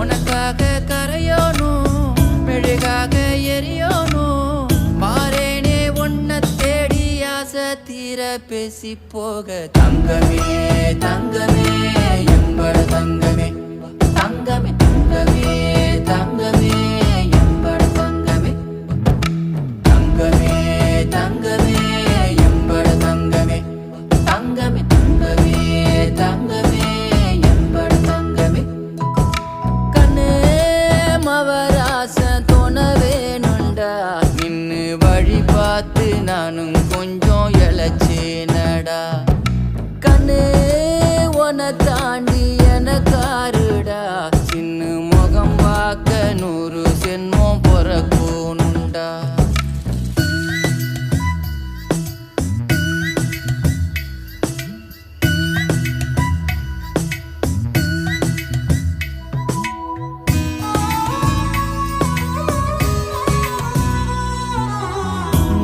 உனக்காக கரையோனும் மெழுகாக எரியோனும் மாறேனே உன்னை தேடி ஆசை தீர பேசி போக தங்கமே தங்கமே எம்பட தங்கமே தங்கமே தங்கமே தங்கமே எம்பட தங்கமே தங்கமே தங்கமே எம்பட தங்கமே தங்கமே தங்கமே தங்கமே எம்பட தங்கமே கண்ணே மவராச தோண வேணுண்டா நின்னு வழி பார்த்து நானும் கொஞ்சம் இழைச்சேனடா கண்ணே உன தாண்டி எனக்காருடா சின்ன முகம் பார்க்க 100 சென்மம் பொறக்கோனுண்டா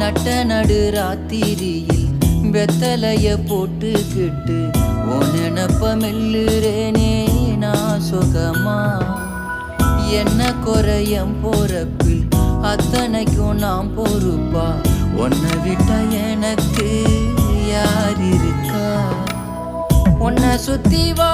நட்ட நடு ராத்திரியில் வெத்தலைய போட்டுக்கிட்டு உன் நினப்ப மெல்லுறேனே நான் சுகமா என்ன குறையம் போறப்பில் அத்தனைக்கும் நான் பொறுப்பா உன்னை விட்டா எனக்கு யார் இருக்கா உன்னை சுத்தி வா